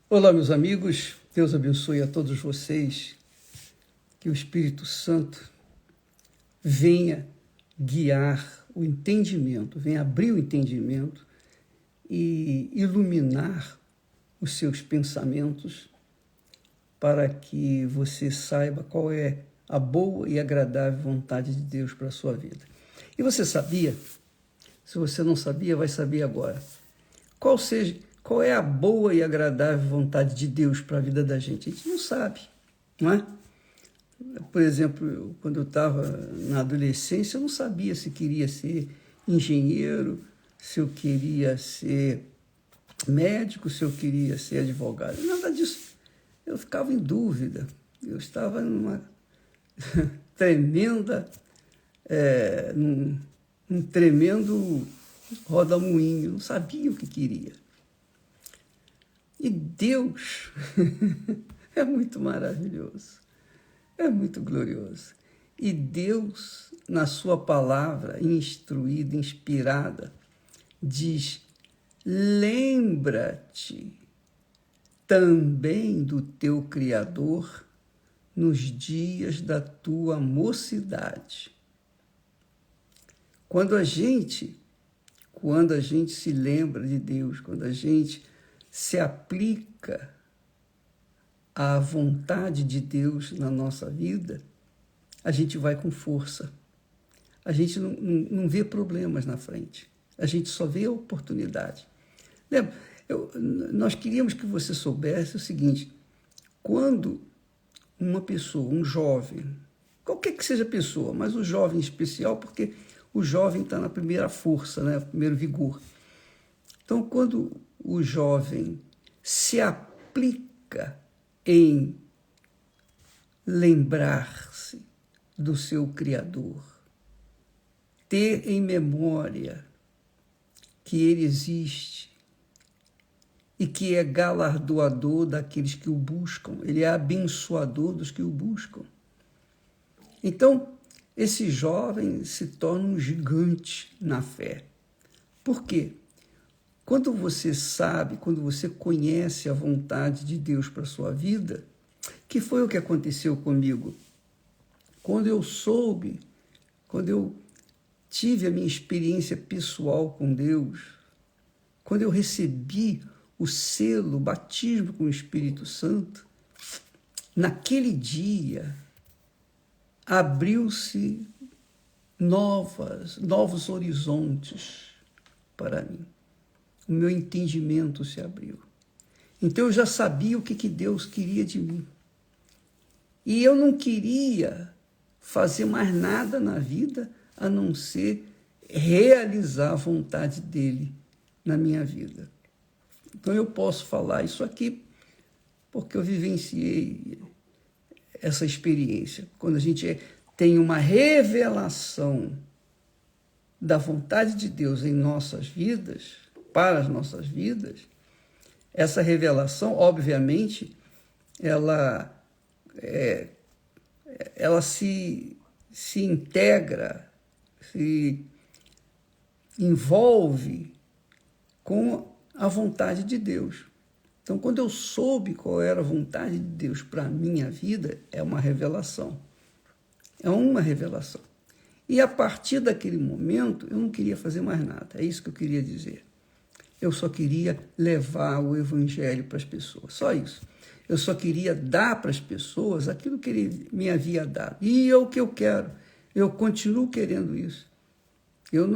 Olá, meus amigos, Deus abençoe a todos vocês, que o Espírito Santo venha guiar o entendimento, venha abrir o entendimento e iluminar os seus pensamentos para que você saiba qual é a boa e agradável vontade de Deus para a sua vida. E você sabia? Se você não sabia, vai saber agora. Qual é a boa e agradável vontade de Deus para a vida da gente? A gente não sabe, não é? Por exemplo, quando eu estava na adolescência, eu não sabia se queria ser engenheiro, se eu queria ser médico, se eu queria ser advogado. Nada disso. Eu ficava em dúvida. Eu estava numa tremenda, num tremendo rodamuinho. Eu não sabia o que queria. E Deus é muito maravilhoso, é muito glorioso. E Deus, na sua palavra, instruída, inspirada, diz: lembra-te também do teu Criador nos dias da tua mocidade. Quando a gente se lembra de Deus, quando a gente se aplica à vontade de Deus na nossa vida, a gente vai com força. A gente não vê problemas na frente. A gente só vê a oportunidade. Lembra? Nós queríamos que você soubesse o seguinte: quando uma pessoa, um jovem, qualquer que seja a pessoa, mas o jovem em especial, porque o jovem está na primeira força, né? Primeiro vigor. Então, quando o jovem se aplica em lembrar-se do seu Criador, ter em memória que ele existe e que é galardoador daqueles que o buscam, ele é abençoador dos que o buscam. Então, esse jovem se torna um gigante na fé. Por quê? Quando você sabe, quando você conhece a vontade de Deus para a sua vida, que foi o que aconteceu comigo. Quando eu soube, quando eu tive a minha experiência pessoal com Deus, quando eu recebi o selo, o batismo com o Espírito Santo, naquele dia abriu-se novos horizontes para mim. O meu entendimento se abriu. Então eu já sabia o que Deus queria de mim. E eu não queria fazer mais nada na vida a não ser realizar a vontade dele na minha vida. Então eu posso falar isso aqui porque eu vivenciei essa experiência. Quando a gente tem uma revelação da vontade de Deus em nossas vidas, para as nossas vidas, essa revelação, obviamente, ela se integra, se envolve com a vontade de Deus. Então, quando eu soube qual era a vontade de Deus para a minha vida, é uma revelação. É uma revelação. E a partir daquele momento, eu não queria fazer mais nada. É isso que eu queria dizer. Eu só queria levar o evangelho para as pessoas, só isso. Eu só queria dar para as pessoas aquilo que ele me havia dado. E é o que eu quero. Eu continuo querendo isso. Eu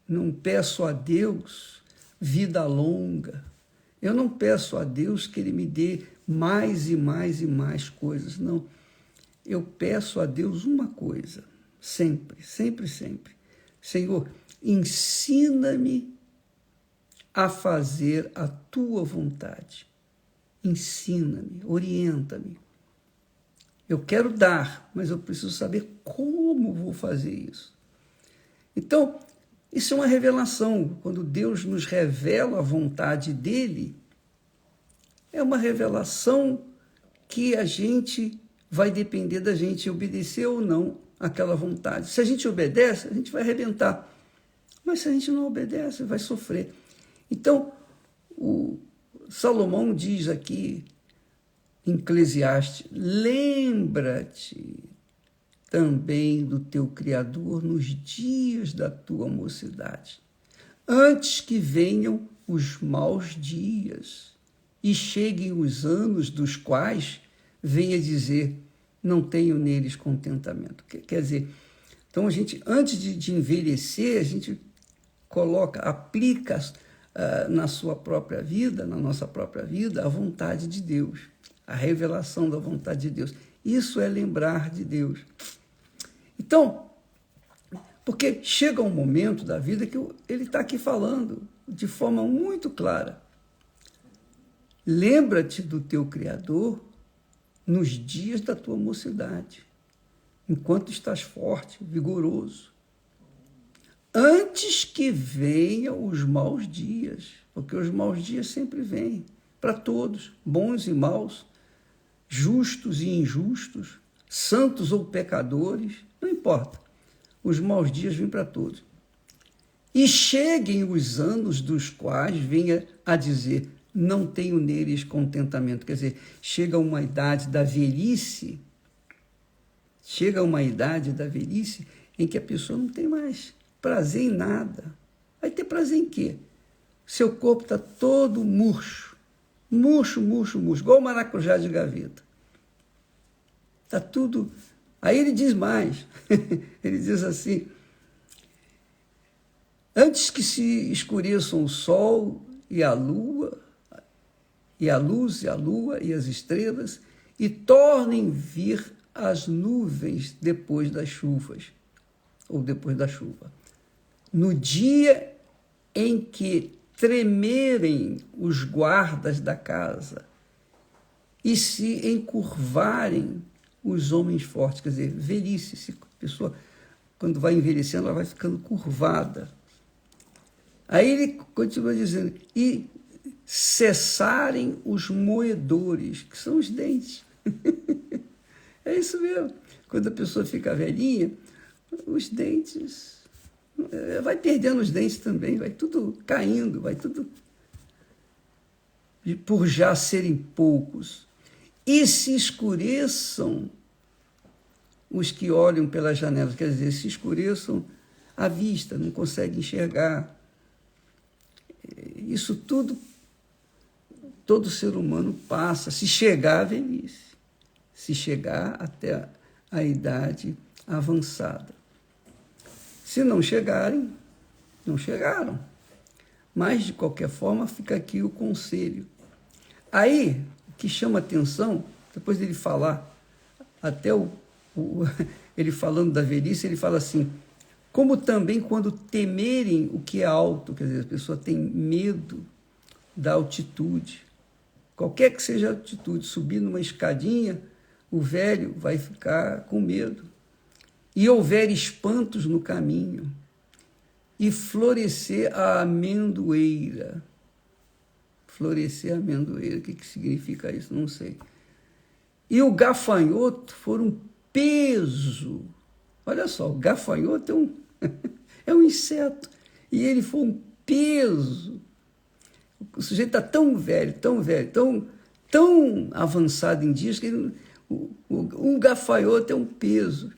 não peço a Deus vida longa. Eu não peço a Deus que ele me dê mais e mais e mais coisas. Não. Eu peço a Deus uma coisa, sempre, sempre, sempre. Senhor, ensina-me a fazer a tua vontade. Ensina-me, orienta-me. Eu quero dar, mas eu preciso saber como vou fazer isso. Então, isso é uma revelação. Quando Deus nos revela a vontade dele, é uma revelação que a gente vai depender da gente obedecer ou não àquela vontade. Se a gente obedece, a gente vai arrebentar. Mas se a gente não obedece, vai sofrer. Então, Salomão diz aqui, em Eclesiastes, lembra-te também do teu Criador nos dias da tua mocidade, antes que venham os maus dias e cheguem os anos dos quais venha dizer, não tenho neles contentamento. Quer dizer, então a gente, antes de envelhecer, a gente aplica na sua própria vida, na nossa própria vida, a vontade de Deus, a revelação da vontade de Deus. Isso é lembrar de Deus. Então, porque chega um momento da vida que ele está aqui falando de forma muito clara. Lembra-te do teu Criador nos dias da tua mocidade, enquanto estás forte, vigoroso, antes que venham os maus dias, porque os maus dias sempre vêm, para todos, bons e maus, justos e injustos, santos ou pecadores, não importa, os maus dias vêm para todos. E cheguem os anos dos quais venha a dizer, não tenho neles contentamento. Quer dizer, chega uma idade da velhice, em que a pessoa não tem mais prazer em nada. Vai ter prazer em quê? Seu corpo está todo murcho, igual maracujá de gaveta. Está tudo... Aí ele diz mais, ele diz assim, antes que se escureçam o sol e a lua, e a luz, e a lua, e as estrelas, e tornem vir as nuvens depois das chuvas, ou depois da chuva. No dia em que tremerem os guardas da casa e se encurvarem os homens fortes, quer dizer, velhice, a pessoa, quando vai envelhecendo, ela vai ficando curvada. Aí ele continua dizendo, e cessarem os moedores, que são os dentes. É isso mesmo. Quando a pessoa fica velhinha, os dentes... vai perdendo os dentes também, vai tudo caindo, vai tudo... por já serem poucos. E se escureçam os que olham pelas janelas, quer dizer, se escureçam a vista, não conseguem enxergar. Isso tudo, todo ser humano passa, se chegar à velhice, se chegar até a idade avançada. Se não chegarem, não chegaram. Mas, de qualquer forma, fica aqui o conselho. Aí, o que chama atenção, depois dele falar, até ele falando da velhice, ele fala assim, como também quando temerem o que é alto, quer dizer, a pessoa tem medo da altitude, qualquer que seja a altitude, subir numa escadinha, o velho vai ficar com medo. E houver espantos no caminho, e florescer a amendoeira. Florescer a amendoeira, o que significa isso? Não sei. E o gafanhoto for um peso. Olha só, o gafanhoto é um inseto, e ele foi um peso. O sujeito está tão velho, tão avançado em dias, que um gafanhoto é um peso.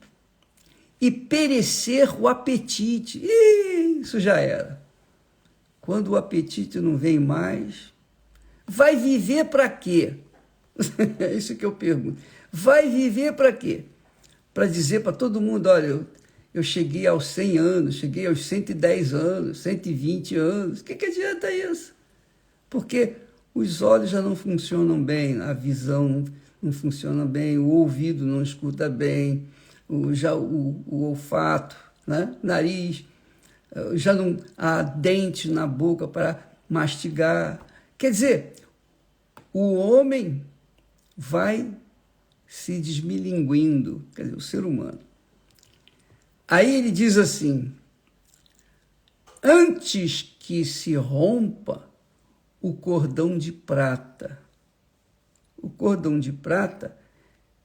E perecer o apetite. Isso já era. Quando o apetite não vem mais, vai viver para quê? É isso que eu pergunto. Vai viver para quê? Para dizer para todo mundo, olha, eu cheguei aos 100 anos, cheguei aos 110 anos, 120 anos. O que adianta isso? Porque os olhos já não funcionam bem, a visão não funciona bem, o ouvido não escuta bem, o olfato, né? Nariz, já não há dente na boca para mastigar. Quer dizer, o homem vai se desmilinguindo, quer dizer, o ser humano. Aí ele diz assim, antes que se rompa o cordão de prata. O cordão de prata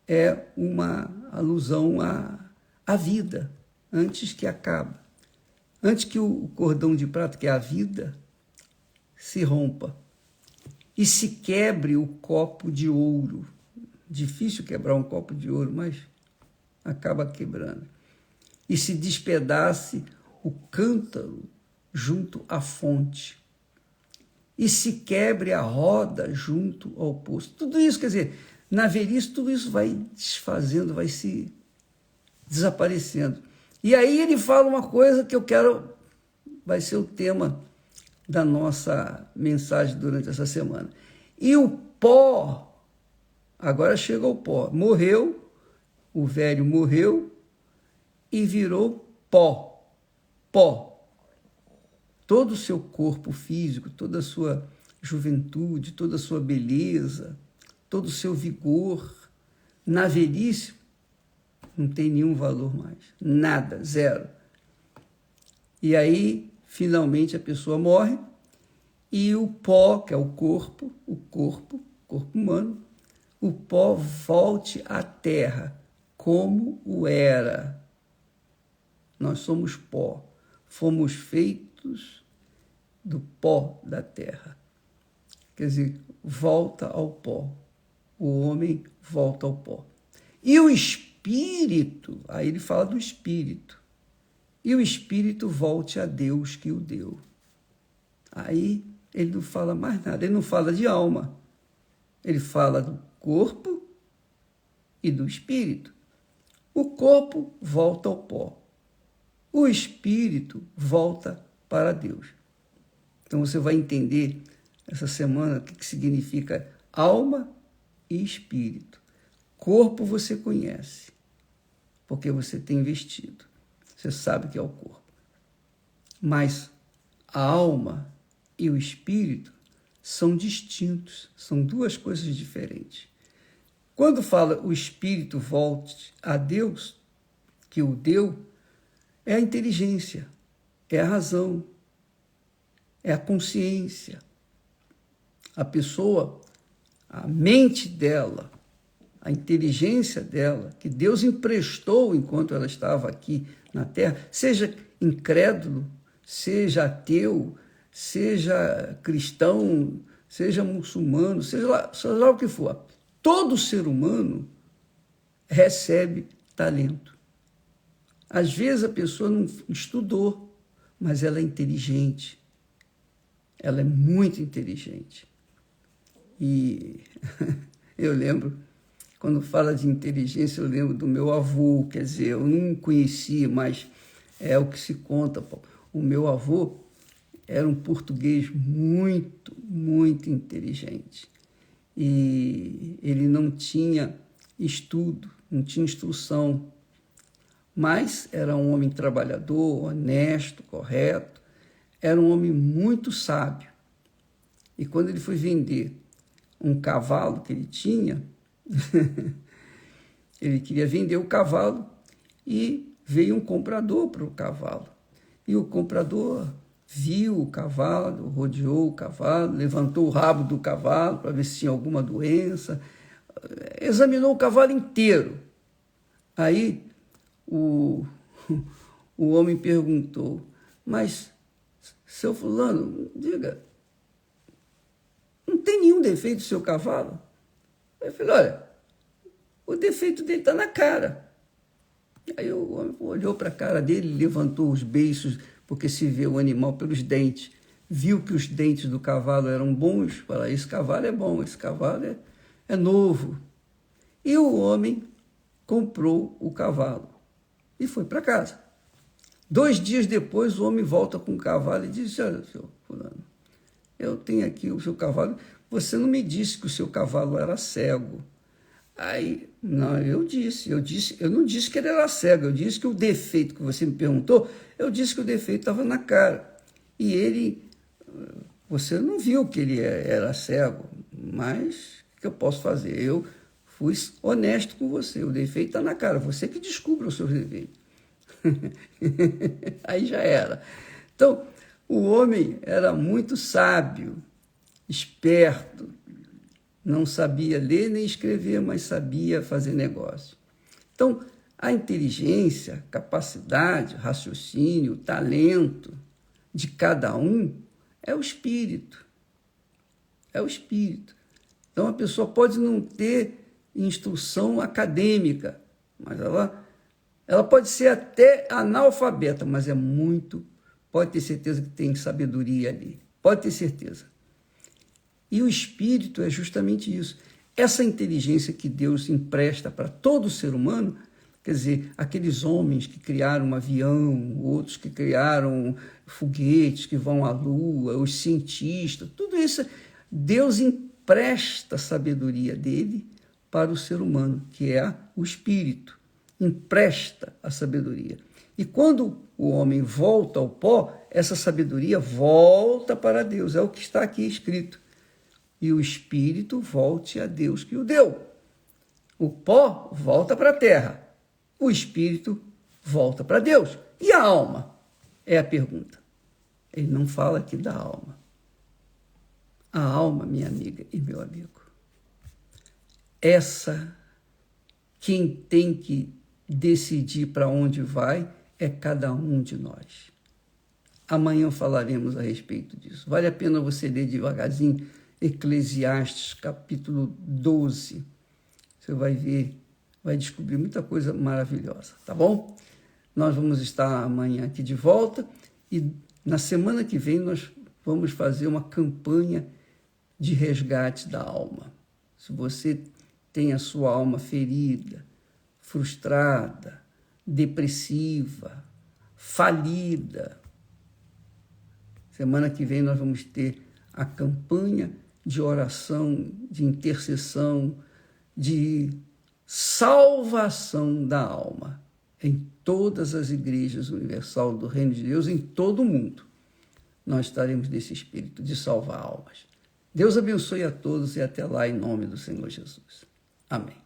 é uma alusão à vida, antes que acabe. Antes que o cordão de prata, que é a vida, se rompa. e se quebre o copo de ouro. Difícil quebrar um copo de ouro, mas acaba quebrando. E se despedace o cântaro junto à fonte. E se quebre a roda junto ao poço. Tudo isso, quer dizer, na velhice, tudo isso vai desfazendo, vai se desaparecendo. E aí ele fala uma coisa que eu quero, vai ser o tema da nossa mensagem durante essa semana. E o pó, agora chega o pó, morreu, o velho morreu e virou pó. Pó. Todo o seu corpo físico, toda a sua juventude, toda a sua beleza, todo o seu vigor, na velhice, não tem nenhum valor mais. Nada, zero. E aí, finalmente, a pessoa morre e o pó, que é o corpo humano, o pó volte à terra como o era. Nós somos pó, fomos feitos do pó da terra. Quer dizer, volta ao pó. O homem volta ao pó. E o espírito, aí ele fala do espírito. E o espírito volte a Deus que o deu. Aí ele não fala mais nada, ele não fala de alma. Ele fala do corpo e do espírito. O corpo volta ao pó. O espírito volta para Deus. Então você vai entender essa semana o que significa alma e espírito. Corpo você conhece, porque você tem vestido. Você sabe que é o corpo. Mas a alma e o espírito são distintos, são duas coisas diferentes. Quando fala o espírito volte a Deus, que o deu, é a inteligência, é a razão, é a consciência. A pessoa, a mente dela, a inteligência dela, que Deus emprestou enquanto ela estava aqui na Terra, seja incrédulo, seja ateu, seja cristão, seja muçulmano, seja lá o que for. Todo ser humano recebe talento. Às vezes a pessoa não estudou, mas ela é inteligente. Ela é muito inteligente. E eu lembro, quando fala de inteligência, eu lembro do meu avô, quer dizer, eu não conhecia, mas é o que se conta. O meu avô era um português muito, muito inteligente. E ele não tinha estudo, não tinha instrução, mas era um homem trabalhador, honesto, correto, era um homem muito sábio. E quando ele foi vender um cavalo que ele tinha, ele queria vender o cavalo e veio um comprador para o cavalo. E o comprador viu o cavalo, rodeou o cavalo, levantou o rabo do cavalo para ver se tinha alguma doença, examinou o cavalo inteiro. Aí o homem perguntou, mas, seu fulano, diga, não tem nenhum defeito no seu cavalo? Eu falei, olha, o defeito dele está na cara. Aí o homem olhou para a cara dele, levantou os beiços, porque se vê o animal pelos dentes, viu que os dentes do cavalo eram bons, falou, esse cavalo é bom, esse cavalo é novo. E o homem comprou o cavalo e foi para casa. 2 dias depois, o homem volta com o cavalo e disse, olha, seu fulano, eu tenho aqui o seu cavalo, você não me disse que o seu cavalo era cego. Aí, não, eu não disse que ele era cego, eu disse que o defeito que você me perguntou, eu disse que o defeito estava na cara. E ele, você não viu que ele era cego, mas o que eu posso fazer? Eu fui honesto com você, o defeito está na cara, você que descubra os seus defeitos. Aí já era. Então, o homem era muito sábio, esperto, não sabia ler nem escrever, mas sabia fazer negócio. Então, a inteligência, capacidade, raciocínio, talento de cada um é o espírito. é o Espírito. Então, a pessoa pode não ter instrução acadêmica, mas ela pode ser até analfabeta, mas pode ter certeza que tem sabedoria ali, pode ter certeza. E o Espírito é justamente isso. Essa inteligência que Deus empresta para todo ser humano, quer dizer, aqueles homens que criaram um avião, outros que criaram foguetes que vão à Lua, os cientistas, tudo isso, Deus empresta a sabedoria dele para o ser humano, que é o Espírito. Empresta a sabedoria. E quando o homem volta ao pó, essa sabedoria volta para Deus. É o que está aqui escrito. E o Espírito volte a Deus que o deu. O pó volta para a terra. O Espírito volta para Deus. E a alma? É a pergunta. Ele não fala aqui da alma. A alma, minha amiga e meu amigo, quem tem que decidir para onde vai é cada um de nós. Amanhã falaremos a respeito disso. Vale a pena você ler devagarzinho Eclesiastes, capítulo 12. Você vai ver, vai descobrir muita coisa maravilhosa, tá bom? Nós vamos estar amanhã aqui de volta e na semana que vem nós vamos fazer uma campanha de resgate da alma. Se você tem a sua alma ferida, frustrada, depressiva, falida, semana que vem nós vamos ter a campanha de oração, de intercessão, de salvação da alma em todas as igrejas universal do Reino de Deus, em todo o mundo. Nós estaremos nesse espírito de salvar almas. Deus abençoe a todos e até lá em nome do Senhor Jesus. Amém.